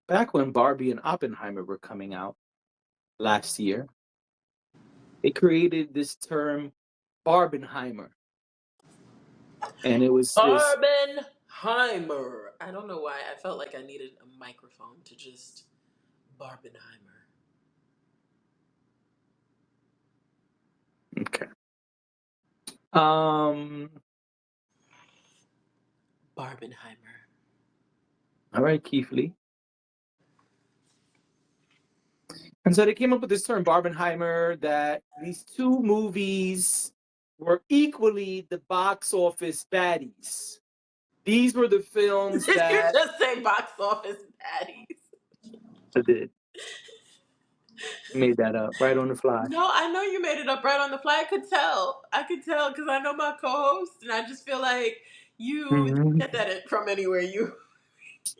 back when Barbie and Oppenheimer were coming out last year, they created this term Barbenheimer. And it was this Barbenheimer. I don't know why. I felt like I needed a microphone to just Barbenheimer. okay. Um Barbenheimer. all right, Keith Lee. And so they came up with this term Barbenheimer that these two movies were equally the box office baddies. These were the films Did you that just say box office baddies? I did. Made that up right on the fly. No, I know you made it up right on the fly. I could tell. I could tell because I know my co-host, and I just feel like you didn't Mhm. get that from anywhere. You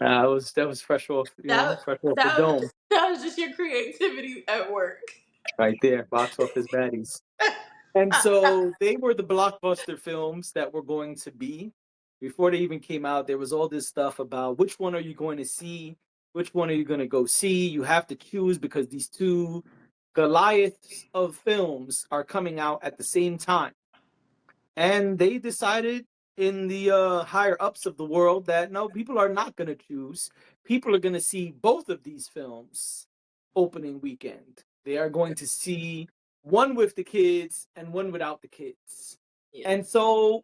That was fresh off, that fresh off the that dome that was just your creativity at work. right there. Box office baddies. And so they were the blockbuster films that were going to be. Before they even came out, there was all this stuff about which one are you going to see? Which one are you going to go see? You have to choose because these two Goliaths of films are coming out at the same time. And they decided in the higher ups of the world that no, people are not going to choose. People are going to see both of these films opening weekend. They are going to see one with the kids and one without the kids. Yeah. And so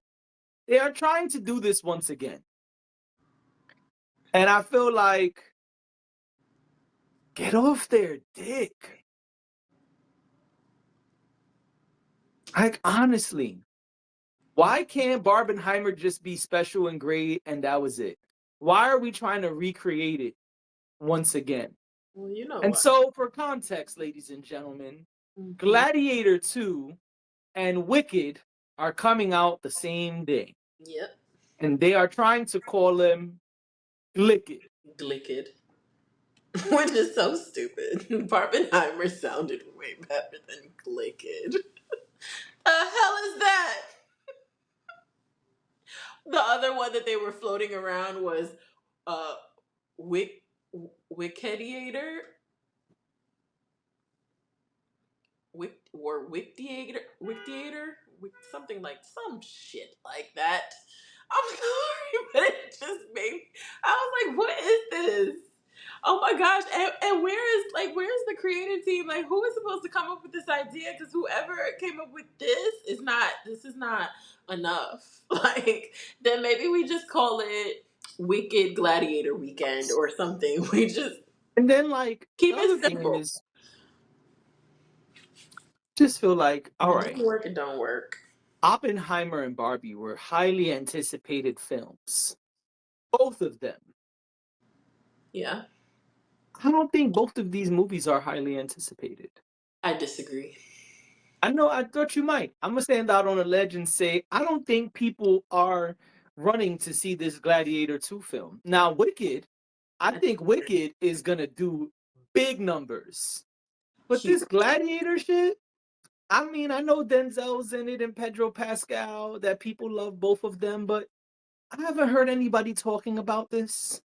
they are trying to do this once again. And I feel like, get off their dick. Like, honestly, why can't Barbenheimer just be special and great and that was it? Why are we trying to recreate it once again? Well, you know And what? so, for context, ladies and gentlemen, Mm-hmm. Gladiator 2 and Wicked are coming out the same day. Yep. And they are trying to call them Glicked. Glicked. Which is so stupid. Barbenheimer sounded way better than Glicked. The hell is that? The other one that they were floating around was uh Wick Wickediator. Wickediator? Something like some shit like that. I'm sorry, but it just made me, I was like, what is this? Oh my gosh. And where's the creative team? Like who is supposed to come up with this idea? Because whoever came up with this is not enough. Like then maybe we just call it Wicked Gladiator Weekend or something. We just And then, like, keep the other it thing simple. is, just feel like, If all it right, don't work, it don't work. Oppenheimer and Barbie were highly anticipated films. Both of them. Yeah. I don't think both of these movies are highly anticipated. I disagree. I know, I thought you might. I'm gonna stand out on a ledge and say I don't think people are running to see this Gladiator 2 film. Now, Wicked, I I think Wicked is gonna do big numbers. But huge. this Gladiator shit, I mean, I know Denzel's in it and Pedro Pascal, that people love both of them, but I haven't heard anybody talking about this.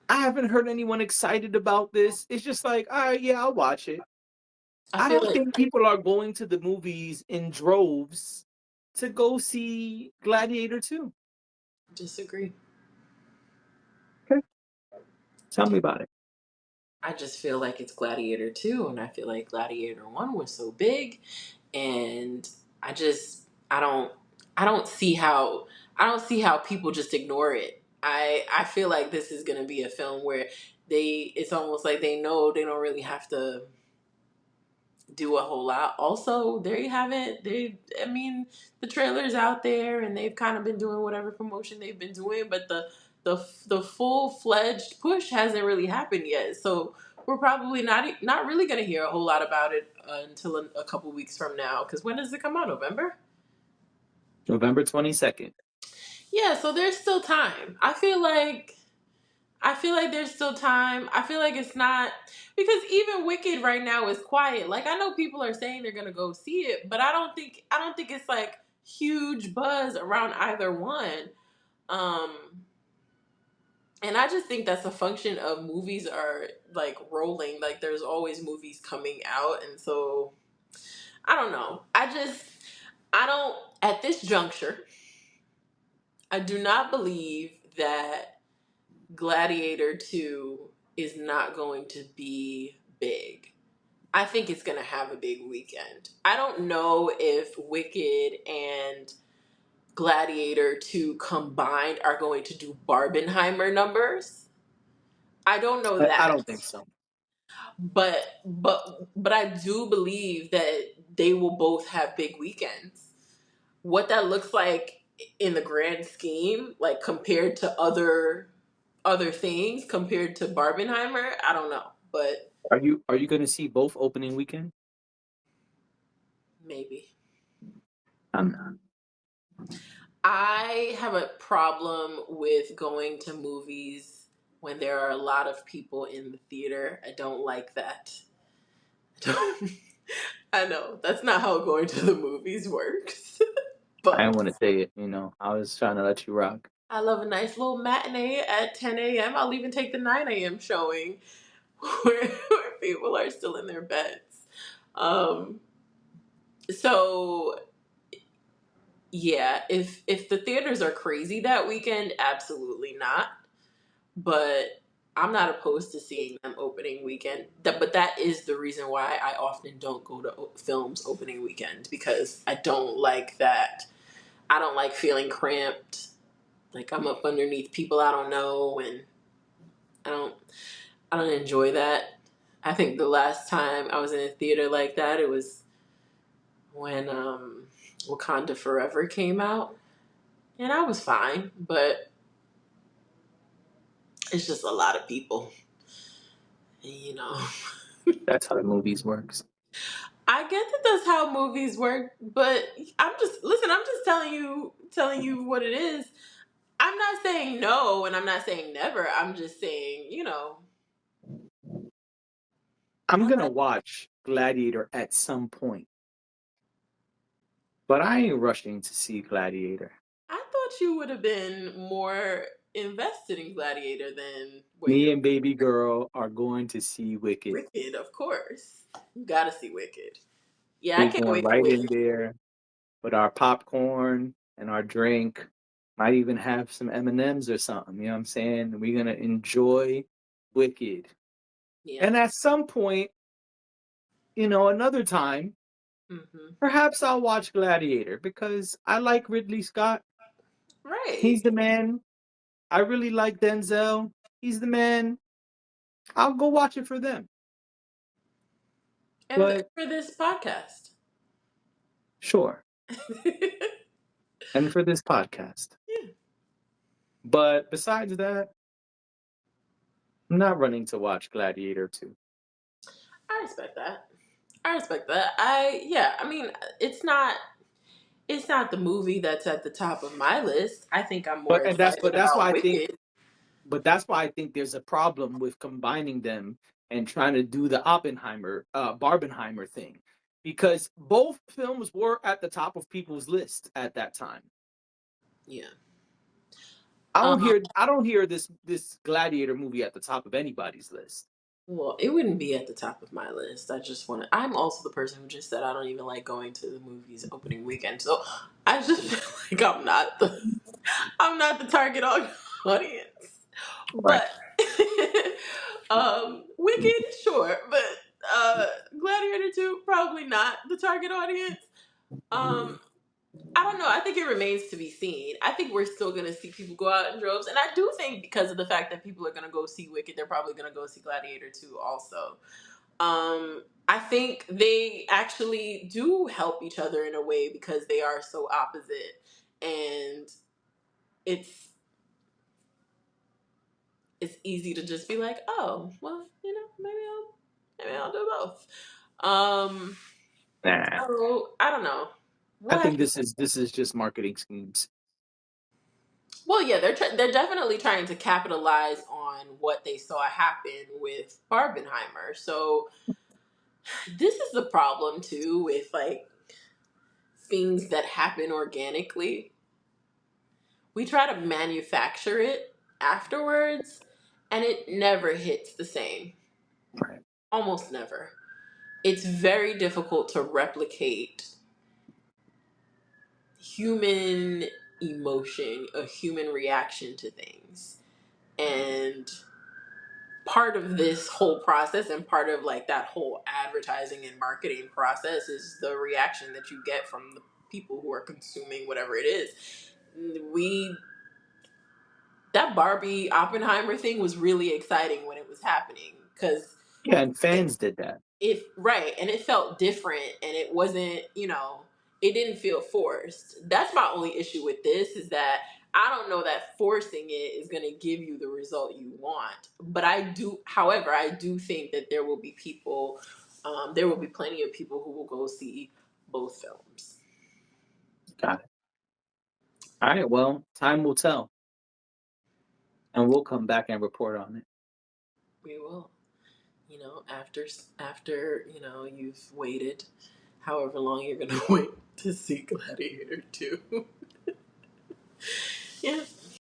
I haven't heard anyone excited about this. It's just like, all right, yeah, I'll watch it. I I feel don't like think people are going to the movies in droves to go see Gladiator 2. disagree. Okay. Tell me about it. I just feel like it's Gladiator 2 and I feel like Gladiator 1 was so big and I just I don't see how people just ignore it. I feel like this is going to be a film where it's almost like they know they don't really have to do a whole lot. Also, there you have it. I mean, the trailer's out there, and they've kind of been doing whatever promotion they've been doing, but the full fledged push hasn't really happened yet. So we're probably not really going to hear a whole lot about it until a couple weeks from now. Because when does it come out? November. November 22nd. Yeah, so there's still time. I feel like there's still time. I feel like it's not because even Wicked right now is quiet. Like I know people are saying they're gonna go see it, but I don't think it's like huge buzz around either one. Um And I just think that's a function of movies are like rolling. Like there's always movies coming out, and so I don't know. I don't at this juncture. I do not believe that Gladiator 2 is not going to be big. I think it's going to have a big weekend. I don't know if Wicked and Gladiator 2 combined are going to do Barbenheimer numbers. I don't know I that. don't think so. But I do believe that they will both have big weekends. What that looks like in the grand scheme, like compared to other things, compared to Barbenheimer, I don't know, but Are you going to see both opening weekend? maybe. I'm not. I have a problem with going to movies when there are a lot of people in the theater. I don't like that. I know that's not how going to the movies works, I but didn't want to say it. I was trying to let you rock. I love a nice little matinee at 10 a.m. I'll even take the 9 a.m. showing where people are still in their beds. Um, so yeah, if the theaters are crazy that weekend, absolutely not. But I'm not opposed to seeing them opening weekend. But that is the reason why I often don't go to films opening weekend because I don't like that. I don't like feeling cramped. Like I'm up underneath people I don't know, and I don't I don't enjoy that. I think the last time I was in a theater like that, it was when Wakanda Forever came out, and I was fine, but it's just a lot of people, and, you know. That's how the movies works. I get that that's how movies work, but I'm just listen. I'm just telling you what it is. I'm not saying no, and I'm not saying never. I'm just saying, I'm I gonna like. watch Gladiator at some point, but I ain't rushing to see Gladiator. I thought you would have been more invested in Gladiator than what Me you're. and baby girl are going to see Wicked. Wicked, of course. You gotta see Wicked. Yeah, I We're can't going wait for right in Wicked. there with our popcorn and our drink. Might even have some M&Ms or something. You know what I'm saying? We're gonna enjoy Wicked. Yeah. And at some point, another time, Hmm. perhaps I'll watch Gladiator because I like Ridley Scott. Right. He's the man. I really like Denzel. He's the man. I'll go watch it for them. And But for this podcast. sure. And for this podcast. But besides that, I'm not running to watch Gladiator 2. I respect that. I respect that. I mean, it's not the movie that's at the top of my list. I think I'm more But and that's excited but that's why about I think Wicked. there's a problem with combining them and trying to do the Barbenheimer thing. Because both films were at the top of people's lists at that time. Yeah. I Um, don't hear I don't hear this Gladiator movie at the top of anybody's list. well, it wouldn't be at the top of my list. I just want to. I'm also the person who just said I don't even like going to the movies opening weekend. So I just feel like I'm not the target audience. Right. But Wicked, sure, but Gladiator 2, probably not the target audience. Um, I don't know. I think it remains to be seen. I think we're still going to see people go out in droves. And I do think because of the fact that people are going to go see Wicked, they're probably going to go see Gladiator 2 also. I think they actually do help each other in a way because they are so opposite. And it's it's easy to just be like, oh, well, maybe I'll do both. Um, Nah. so I don't know. I We'll have think to. this is just marketing schemes. Well, yeah, they're definitely trying to capitalize on what they saw happen with Barbenheimer. So this is the problem too with like things that happen organically. We try to manufacture it, afterwards, and it never hits the same. Right. Almost never. It's very difficult to replicate human emotion, a human reaction to things. And part of this whole process and part of like that whole advertising and marketing process is the reaction that you get from the people who are consuming whatever it is. We That Barbie Oppenheimer thing was really exciting when it was happening because Yeah, and fans did that. if right, and it felt different, and it wasn't, it didn't feel forced. That's my only issue with this, is that I don't know that forcing it is going to give you the result you want. But however, I do think that there will be plenty of people who will go see both films. Got it. All right. Well, time will tell, and we'll come back and report on it. We will, after you've waited however long you're going to wait to see Gladiator 2.